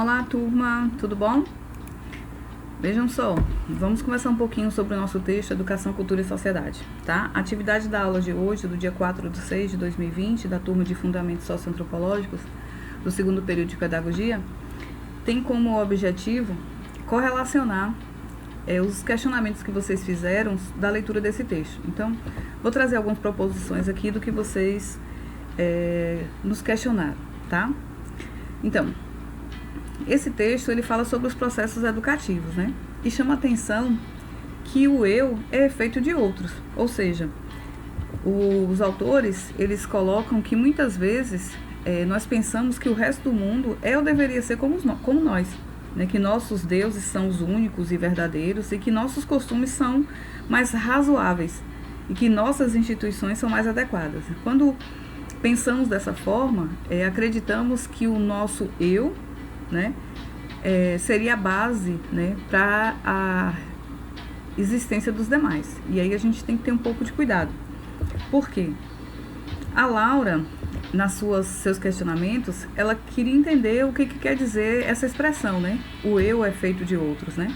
Olá, turma, tudo bom? Vejam só, vamos conversar um pouquinho sobre o nosso texto Educação, Cultura e Sociedade, tá? A atividade da aula de hoje, do dia 4/6/2020, da turma de Fundamentos Socioantropológicos, do segundo período de Pedagogia, tem como objetivo correlacionar os questionamentos que vocês fizeram da leitura desse texto. Então, vou trazer algumas proposições aqui do que vocês nos questionaram, tá? Então, esse texto, ele fala sobre os processos educativos, né? E chama a atenção que o eu é efeito de outros. Ou seja, os autores, eles colocam que muitas vezes nós pensamos que o resto do mundo é ou deveria ser como nós, né? Que nossos deuses são os únicos e verdadeiros e que nossos costumes são mais razoáveis e que nossas instituições são mais adequadas. Quando pensamos dessa forma, acreditamos que o nosso eu, né, seria a base, né, para a existência dos demais. E aí a gente tem que ter um pouco de cuidado. Por quê? A Laura, seus questionamentos, ela queria entender o que quer dizer essa expressão, né? O eu é feito de outros, né?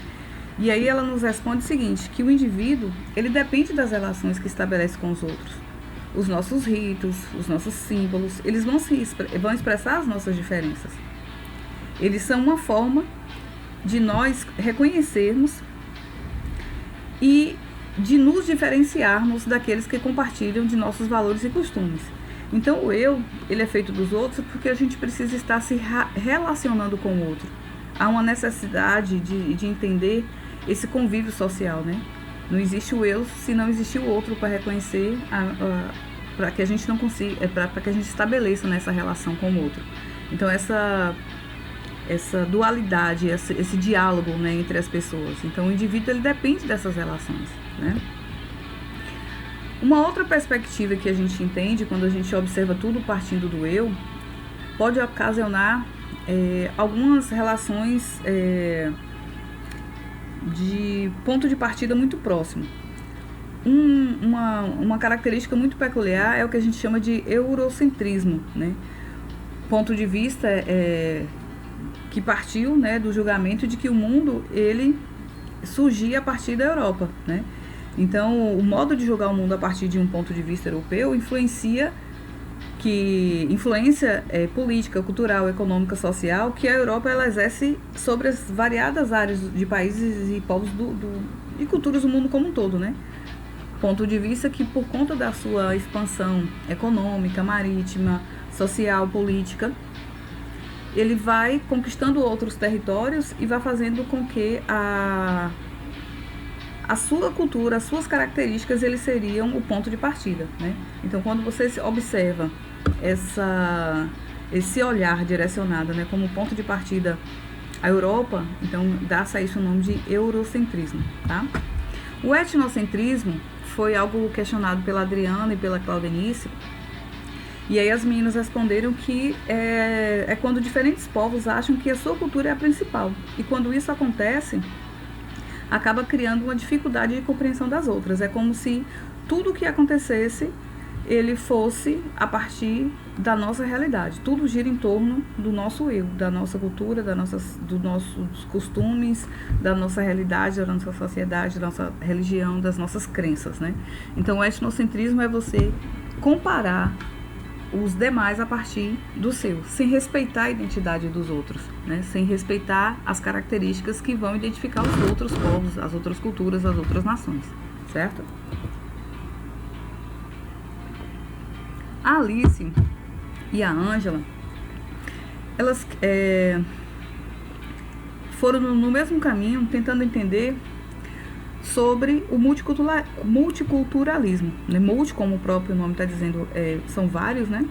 E aí ela nos responde o seguinte, que o indivíduo, ele depende das relações que estabelece com os outros. Os nossos ritos, os nossos símbolos, eles vão expressar as nossas diferenças. Eles são uma forma de nós reconhecermos e de nos diferenciarmos daqueles que compartilham de nossos valores e costumes. Então, o eu, ele é feito dos outros porque a gente precisa estar se relacionando com o outro. Há uma necessidade de entender esse convívio social, né? Não existe o eu se não existe o outro para reconhecer, para que a gente não consiga, para que a gente estabeleça nessa relação com o outro. Então, essa dualidade, esse diálogo, né, entre as pessoas. Então, o indivíduo, ele depende dessas relações, né? Uma outra perspectiva que a gente entende quando a gente observa tudo partindo do eu, pode ocasionar algumas relações de ponto de partida muito próximo. Uma característica muito peculiar é o que a gente chama de eurocentrismo, né? Ponto de vista que partiu, né, do julgamento de que o mundo, ele surgia a partir da Europa, né? Então, o modo de julgar o mundo a partir de um ponto de vista europeu influência política, cultural, econômica, social, que a Europa ela exerce sobre as variadas áreas de países e povos e culturas do mundo como um todo, né? Ponto de vista que, por conta da sua expansão econômica, marítima, social, política, ele vai conquistando outros territórios e vai fazendo com que a sua cultura, as suas características, eles seriam o ponto de partida, né? Então, quando você observa esse olhar direcionado, né, como ponto de partida a Europa, então dá-se a isso o nome de eurocentrismo, tá? O etnocentrismo foi algo questionado pela Adriana e pela Claudenice. E aí as meninas responderam que é quando diferentes povos acham que a sua cultura é a principal. E quando isso acontece, acaba criando uma dificuldade de compreensão das outras. É como se tudo o que acontecesse, ele fosse a partir da nossa realidade. Tudo gira em torno do nosso eu, da nossa cultura, dos nossos costumes, da nossa realidade, da nossa sociedade, da nossa religião, das nossas crenças, né? Então, o etnocentrismo é você comparar os demais a partir do seu, sem respeitar a identidade dos outros, né? Sem respeitar as características que vão identificar os outros povos, as outras culturas, as outras nações, certo? A Alice e a Ângela, elas foram no mesmo caminho, tentando entender sobre o multiculturalismo, né? Multi, como o próprio nome está dizendo, são vários, né?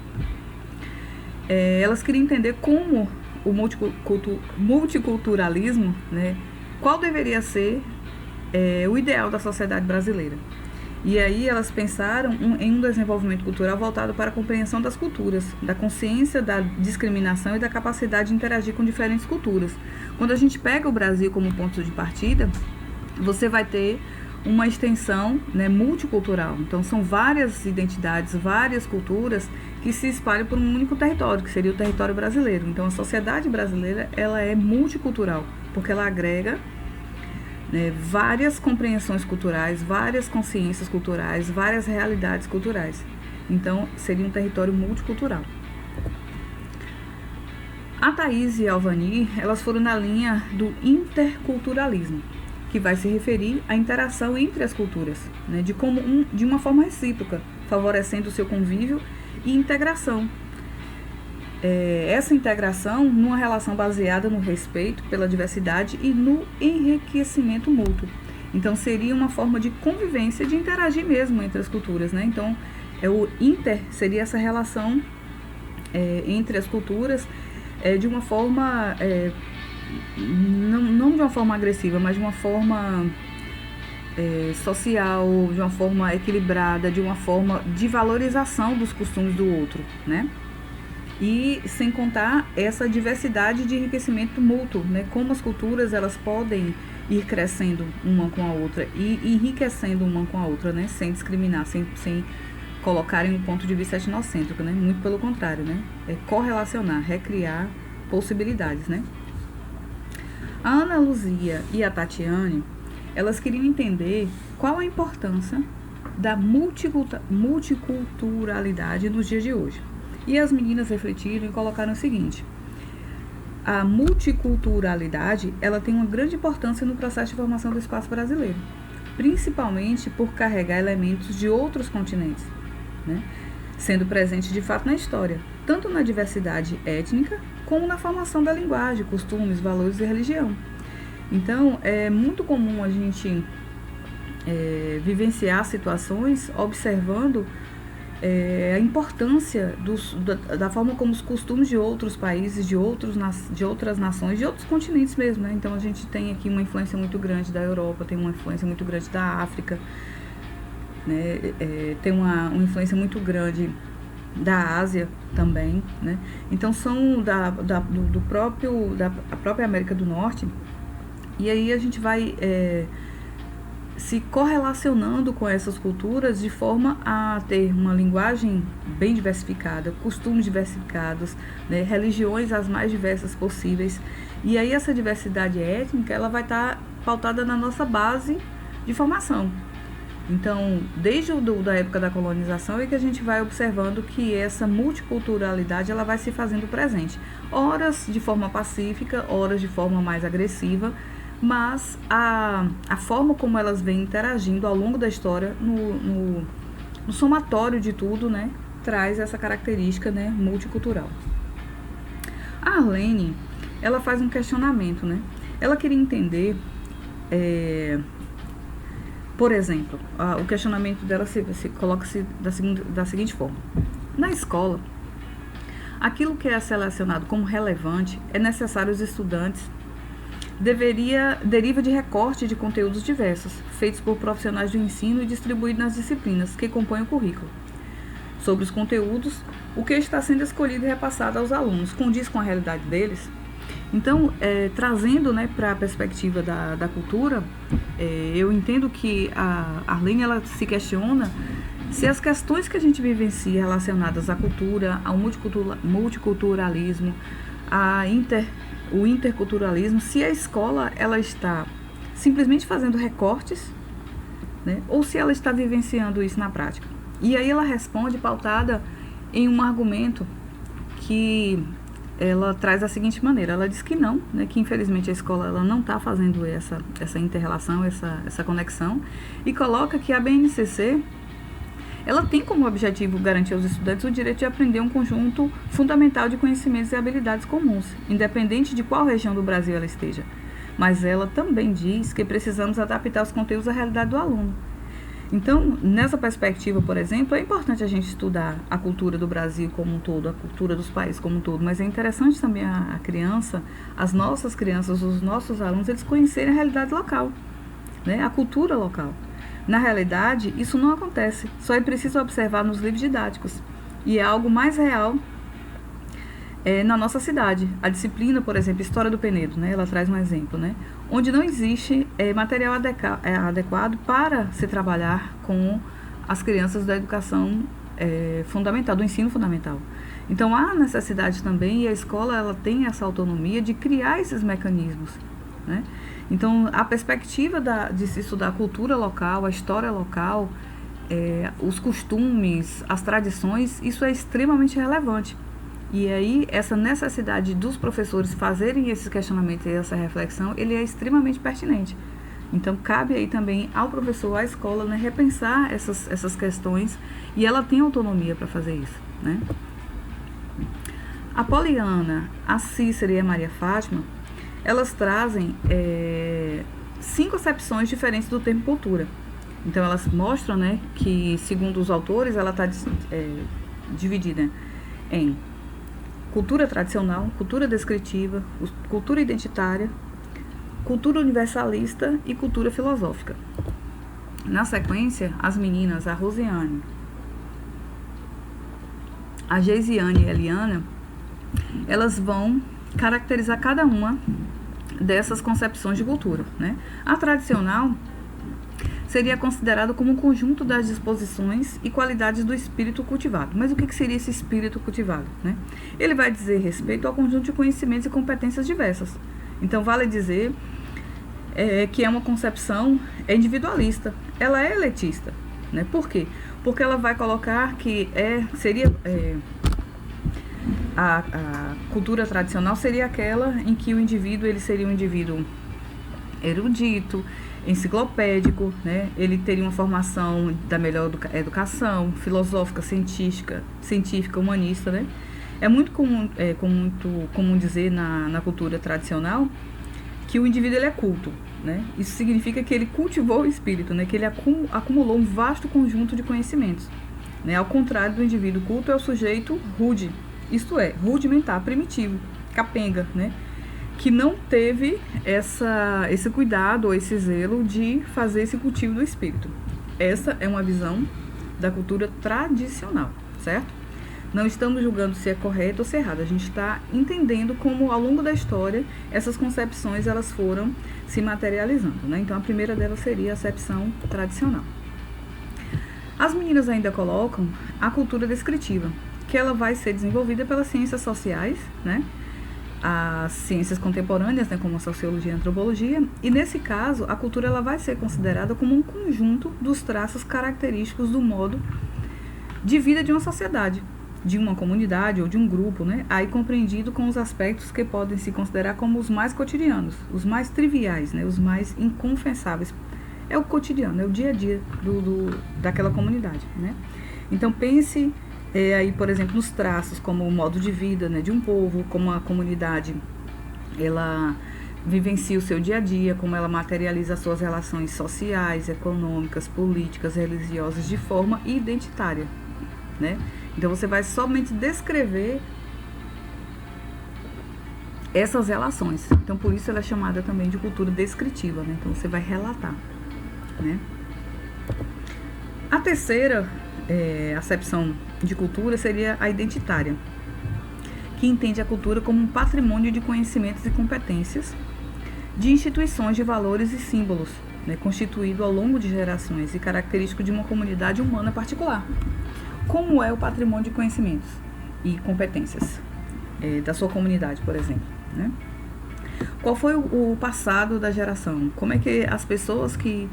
Elas queriam entender como o multiculturalismo, né? Qual deveria ser o ideal da sociedade brasileira. E aí elas pensaram em um desenvolvimento cultural voltado para a compreensão das culturas, da consciência da discriminação e da capacidade de interagir com diferentes culturas. Quando a gente pega o Brasil como ponto de partida, você vai ter uma extensão, né, multicultural. Então, são várias identidades, várias culturas que se espalha por um único território, que seria o território brasileiro. Então, a sociedade brasileira, ela é multicultural, porque ela agrega, né, várias compreensões culturais, várias consciências culturais, várias realidades culturais. Então, seria um território multicultural. A Thaís e a Alvani, elas foram na linha do interculturalismo, que vai se referir à interação entre as culturas, né, de uma forma recíproca, favorecendo o seu convívio e integração. Essa integração numa relação baseada no respeito pela diversidade e no enriquecimento mútuo. Então, seria uma forma de convivência, de interagir mesmo entre as culturas, né? Então, o inter seria essa relação entre as culturas de uma forma, não de uma forma agressiva, mas de uma forma social, de uma forma equilibrada, de uma forma de valorização dos costumes do outro, né? E sem contar essa diversidade de enriquecimento mútuo, né? Como as culturas elas podem ir crescendo uma com a outra e enriquecendo uma com a outra, né? Sem discriminar, sem colocarem um ponto de vista etnocêntrico, né? Muito pelo contrário, né? Correlacionar, recriar possibilidades, né? A Ana Luzia e a Tatiane, elas queriam entender qual a importância da multiculturalidade nos dias de hoje. E as meninas refletiram e colocaram o seguinte: a multiculturalidade, ela tem uma grande importância no processo de formação do espaço brasileiro, principalmente por carregar elementos de outros continentes, né? Sendo presente de fato na história, tanto na diversidade étnica, como na formação da linguagem, costumes, valores e religião. Então, é muito comum a gente vivenciar situações observando a importância da forma como os costumes de outros países, de outras nações, de outros continentes mesmo, né? Então, a gente tem aqui uma influência muito grande da Europa, tem uma influência muito grande da África, né? Tem uma influência muito grande da Ásia também, né? Então, são da própria América do Norte, e aí a gente vai se correlacionando com essas culturas de forma a ter uma linguagem bem diversificada, costumes diversificados, né, religiões as mais diversas possíveis. E aí essa diversidade étnica, ela vai estar pautada na nossa base de formação. Então, desde da época da colonização é que a gente vai observando que essa multiculturalidade ela vai se fazendo presente. Horas de forma pacífica, horas de forma mais agressiva, mas a forma como elas vêm interagindo ao longo da história, no somatório de tudo, né, traz essa característica, né, multicultural. A Arlene, ela faz um questionamento, né? Ela queria entender, por exemplo, o questionamento dela se coloca-se da seguinte forma: na escola, aquilo que é selecionado como relevante é necessário os estudantes deriva de recorte de conteúdos diversos, feitos por profissionais do ensino e distribuídos nas disciplinas que compõem o currículo. Sobre os conteúdos, o que está sendo escolhido e repassado aos alunos condiz com a realidade deles? Então, trazendo, né, para a perspectiva da cultura, eu entendo que a Arlene ela se questiona se as questões que a gente vivencia relacionadas à cultura, ao multiculturalismo, o interculturalismo, se a escola ela está simplesmente fazendo recortes, né, ou se ela está vivenciando isso na prática. E aí ela responde pautada em um argumento que ela traz da seguinte maneira: ela diz que não, né, que infelizmente a escola ela não está fazendo essa inter-relação, essa conexão, e coloca que a BNCC ela tem como objetivo garantir aos estudantes o direito de aprender um conjunto fundamental de conhecimentos e habilidades comuns, independente de qual região do Brasil ela esteja. Mas ela também diz que precisamos adaptar os conteúdos à realidade do aluno. Então, nessa perspectiva, por exemplo, é importante a gente estudar a cultura do Brasil como um todo, a cultura dos países como um todo, mas é interessante também a criança, as nossas crianças, os nossos alunos, eles conhecerem a realidade local, né? A cultura local. Na realidade, isso não acontece, só é preciso observar nos livros didáticos. E é algo mais real na nossa cidade. A disciplina, por exemplo, História do Penedo, né? Ela traz um exemplo, né? Onde não existe material adequado para se trabalhar com as crianças da educação fundamental, do ensino fundamental. Então há necessidade também, e a escola ela tem essa autonomia de criar esses mecanismos, né? Então a perspectiva de se estudar a cultura local, a história local, os costumes, as tradições, isso é extremamente relevante. E aí essa necessidade dos professores fazerem esses questionamentos e essa reflexão, ele é extremamente pertinente. Então cabe aí também ao professor, à escola, né, repensar essas questões, e ela tem autonomia para fazer isso, né? A Poliana, a Cícera e a Maria Fátima, elas trazem 5 acepções diferentes do termo cultura. Então elas mostram, né, que, segundo os autores, ela está dividida em cultura tradicional, cultura descritiva, cultura identitária, cultura universalista e cultura filosófica. Na sequência, as meninas, a Rosiane, a Geisiane e a Eliana, elas vão caracterizar cada uma dessas concepções de cultura, né? A tradicional seria considerado como um conjunto das disposições e qualidades do espírito cultivado. Mas o que seria esse espírito cultivado, né? Ele vai dizer respeito ao conjunto de conhecimentos e competências diversas. Então, vale dizer que é uma concepção individualista. Ela é elitista, né? Por quê? Porque ela vai colocar que a cultura tradicional seria aquela em que o indivíduo ele seria um indivíduo erudito, enciclopédico, né? Ele teria uma formação da melhor educação, filosófica, científica, humanista, né? É muito comum dizer na cultura tradicional que o indivíduo ele é culto, né? Isso significa que ele cultivou o espírito, né? Que ele acumulou um vasto conjunto de conhecimentos, né? Ao contrário do indivíduo culto, é o sujeito rude, isto é, rudimentar, primitivo, capenga, né? Que não teve esse cuidado ou esse zelo de fazer esse cultivo do espírito. Essa é uma visão da cultura tradicional, certo? Não estamos julgando se é correto ou se é errado. A gente está entendendo como, ao longo da história, essas concepções elas foram se materializando, né? Então, a primeira delas seria a acepção tradicional. As meninas ainda colocam a cultura descritiva, que ela vai ser desenvolvida pelas ciências sociais, né? As ciências contemporâneas, né, como a sociologia e a antropologia, e nesse caso a cultura ela vai ser considerada como um conjunto dos traços característicos do modo de vida de uma sociedade, de uma comunidade ou de um grupo, né, aí compreendido com os aspectos que podem se considerar como os mais cotidianos, os mais triviais, né, os mais inconfessáveis. É o cotidiano, é o dia a dia daquela comunidade, né? Então pense aí, por exemplo, nos traços como o modo de vida, né, de um povo, como a comunidade ela vivencia o seu dia a dia, como ela materializa as suas relações sociais, econômicas, políticas, religiosas de forma identitária, né? Então você vai somente descrever essas relações. Então por isso ela é chamada também de cultura descritiva, né? Então você vai relatar, né? A terceira acepção de cultura seria a identitária, que entende a cultura como um patrimônio de conhecimentos e competências, de instituições de valores e símbolos, né, constituído ao longo de gerações e característico de uma comunidade humana particular. Como é o patrimônio de conhecimentos e competências da sua comunidade, por exemplo, né? Qual foi o passado da geração? Como é que as pessoas que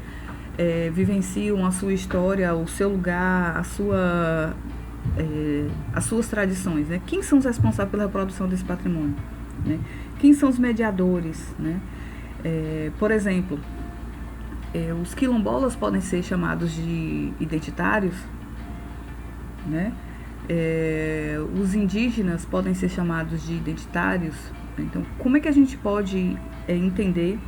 vivenciam a sua história, o seu lugar, as suas tradições, né? Quem são os responsáveis pela reprodução desse patrimônio, né? Quem são os mediadores, né? Por exemplo, os quilombolas podem ser chamados de identitários, né? Os indígenas podem ser chamados de identitários. Então, como é que a gente pode entender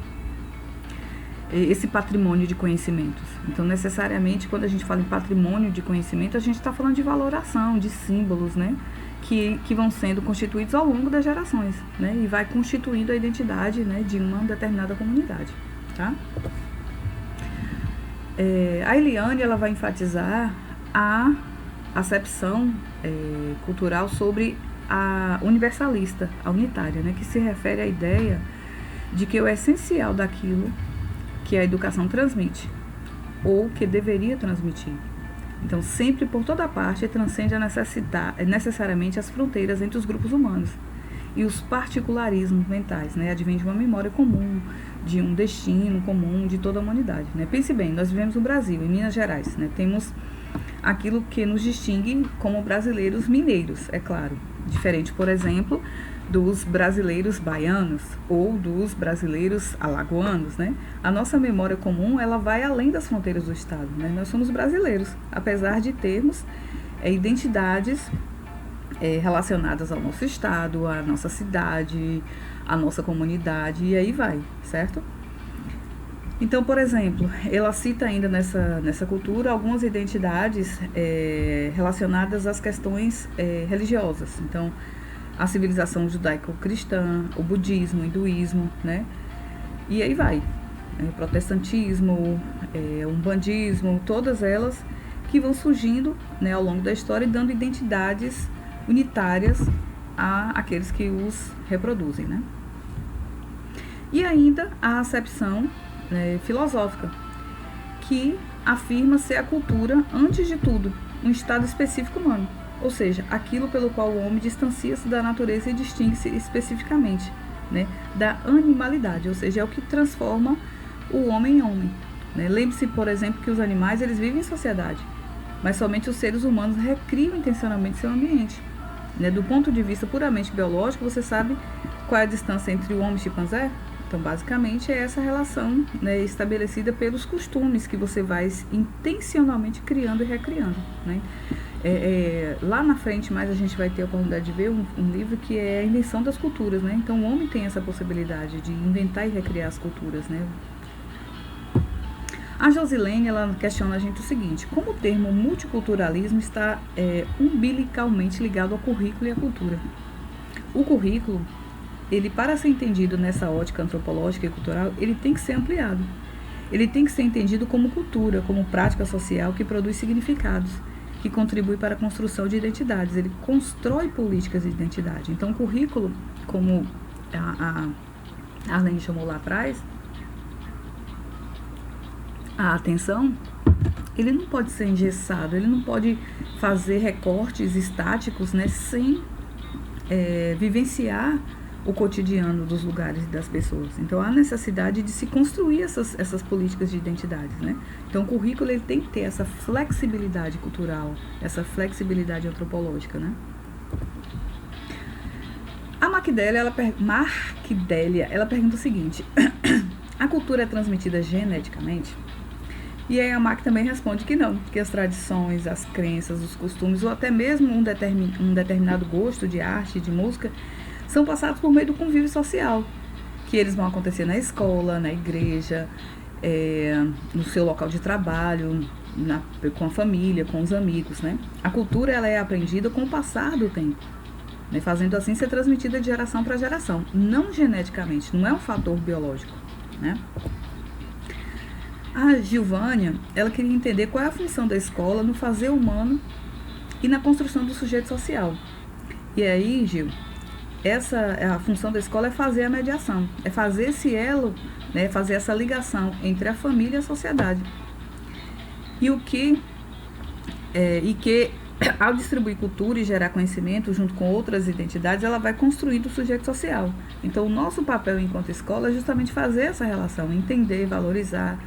esse patrimônio de conhecimentos? Então, necessariamente, quando a gente fala em patrimônio de conhecimento, a gente está falando de valoração, de símbolos, né? Que vão sendo constituídos ao longo das gerações, né? E vai constituindo a identidade, né, de uma determinada comunidade, tá? A Eliane, ela vai enfatizar a acepção cultural sobre a universalista, a unitária, né? Que se refere à ideia de que o essencial daquilo que a educação transmite, ou que deveria transmitir, Então, sempre por toda parte transcende necessariamente as fronteiras entre os grupos humanos e os particularismos mentais, né? Advém de uma memória comum, de um destino comum de toda a humanidade, né? Pense bem, nós vivemos no Brasil, em Minas Gerais, né? Temos aquilo que nos distingue como brasileiros mineiros, é claro. Diferente, por exemplo, dos brasileiros baianos ou dos brasileiros alagoanos, né? A nossa memória comum, ela vai além das fronteiras do estado, né? Nós somos brasileiros, apesar de termos identidades relacionadas ao nosso estado, à nossa cidade, à nossa comunidade, e aí vai, certo? Então, por exemplo, ela cita ainda nessa cultura algumas identidades relacionadas às questões religiosas. Então, a civilização judaico-cristã, o budismo, o hinduísmo, né? E aí vai. O protestantismo, o umbandismo, todas elas que vão surgindo, né, ao longo da história e dando identidades unitárias àqueles que os reproduzem, né? E ainda a acepção filosófica, que afirma ser a cultura, antes de tudo, um estado específico humano, ou seja, aquilo pelo qual o homem distancia-se da natureza e distingue-se especificamente, né, da animalidade, ou seja, é o que transforma o homem em homem, né? Lembre-se, por exemplo, que os animais eles vivem em sociedade, mas somente os seres humanos recriam intencionalmente seu ambiente, né? Do ponto de vista puramente biológico, você sabe qual é a distância entre o homem e o chimpanzé? Então, basicamente, é essa relação, né, estabelecida pelos costumes que você vai intencionalmente criando e recriando, né? Lá na frente, mais a gente vai ter a oportunidade de ver um livro que é a invenção das culturas, né? Então, o homem tem essa possibilidade de inventar e recriar as culturas, né? A Josilene, ela questiona a gente o seguinte: como o termo multiculturalismo está umbilicalmente ligado ao currículo e à cultura? O currículo, ele, para ser entendido nessa ótica antropológica e cultural, ele tem que ser ampliado. Ele tem que ser entendido como cultura, como prática social que produz significados, que contribui para a construção de identidades. Ele constrói políticas de identidade. Então, o currículo, como a Arlene chamou lá atrás, a atenção, ele não pode ser engessado, ele não pode fazer recortes estáticos, né, sem vivenciar o cotidiano dos lugares e das pessoas. Então, há necessidade de se construir essas políticas de identidades, né? Então, o currículo ele tem que ter essa flexibilidade cultural, essa flexibilidade antropológica, né? A Marcdélia, ela pergunta o seguinte: a cultura é transmitida geneticamente? E aí a Mac também responde que não, que as tradições, as crenças, os costumes, ou até mesmo um determinado gosto de arte, de música, são passados por meio do convívio social, que eles vão acontecer na escola, na igreja, no seu local de trabalho, com a família, com os amigos, né? A cultura ela é aprendida com o passar do tempo, né? Fazendo assim ser transmitida de geração para geração, não geneticamente, não é um fator biológico, né? A Gilvânia, ela queria entender qual é a função da escola no fazer humano e na construção do sujeito social. E aí, Gil, a função da escola é fazer a mediação, é fazer esse elo, né, fazer essa ligação entre a família e a sociedade. E que ao distribuir cultura e gerar conhecimento junto com outras identidades, ela vai construindo o sujeito social. Então, o nosso papel enquanto escola é justamente fazer essa relação, entender, valorizar,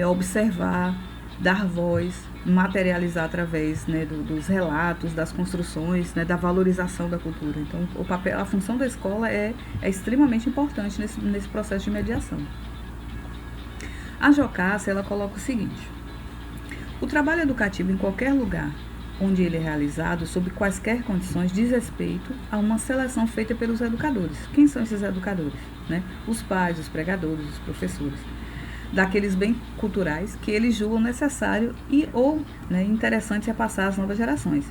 observar, dar voz, materializar através, né, dos relatos, das construções, né, da valorização da cultura. Então, a função da escola é extremamente importante nesse processo de mediação. A Jocássia, ela coloca o seguinte: o trabalho educativo em qualquer lugar onde ele é realizado, sob quaisquer condições, diz respeito a uma seleção feita pelos educadores. Quem são esses educadores? Né? Os pais, os pregadores, os professores. Daqueles bens culturais que eles julgam necessário ou interessante a passar às novas gerações.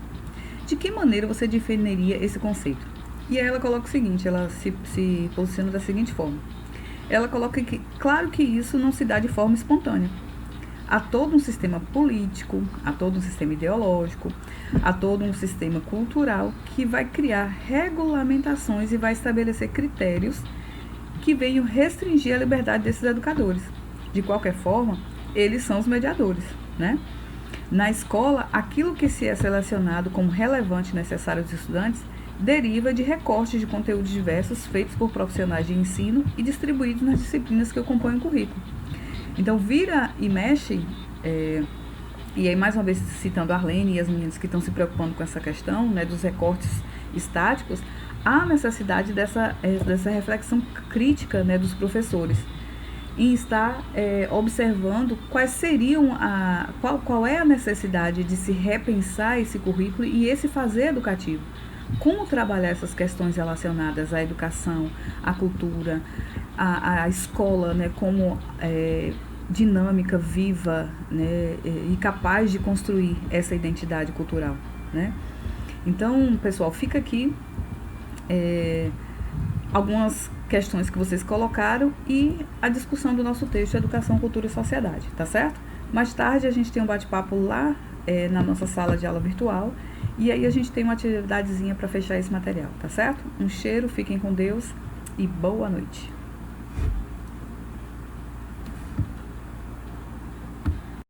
De que maneira você definiria esse conceito? E aí ela coloca o seguinte, ela se posiciona da seguinte forma. Ela coloca que, claro que isso não se dá de forma espontânea. Há todo um sistema político, há todo um sistema ideológico, há todo um sistema cultural que vai criar regulamentações e vai estabelecer critérios que venham restringir a liberdade desses educadores. De qualquer forma, eles são os mediadores, né? Na escola, aquilo que se é selecionado como relevante e necessário aos estudantes deriva de recortes de conteúdos diversos feitos por profissionais de ensino e distribuídos nas disciplinas que compõem o currículo. Então, vira e mexe, e aí mais uma vez citando a Arlene e as meninas que estão se preocupando com essa questão, né, dos recortes estáticos, há necessidade dessa reflexão crítica, né, dos professores em estar observando quais seriam qual é a necessidade de se repensar esse currículo e esse fazer educativo. Como trabalhar essas questões relacionadas à educação, à cultura, à escola, né, como dinâmica, viva, né, e capaz de construir essa identidade cultural, né? Então, pessoal, fica aqui algumas questões que vocês colocaram e a discussão do nosso texto Educação, Cultura e Sociedade, tá certo? Mais tarde a gente tem um bate-papo lá na nossa sala de aula virtual e aí a gente tem uma atividadezinha para fechar esse material, tá certo? Um cheiro, fiquem com Deus e boa noite.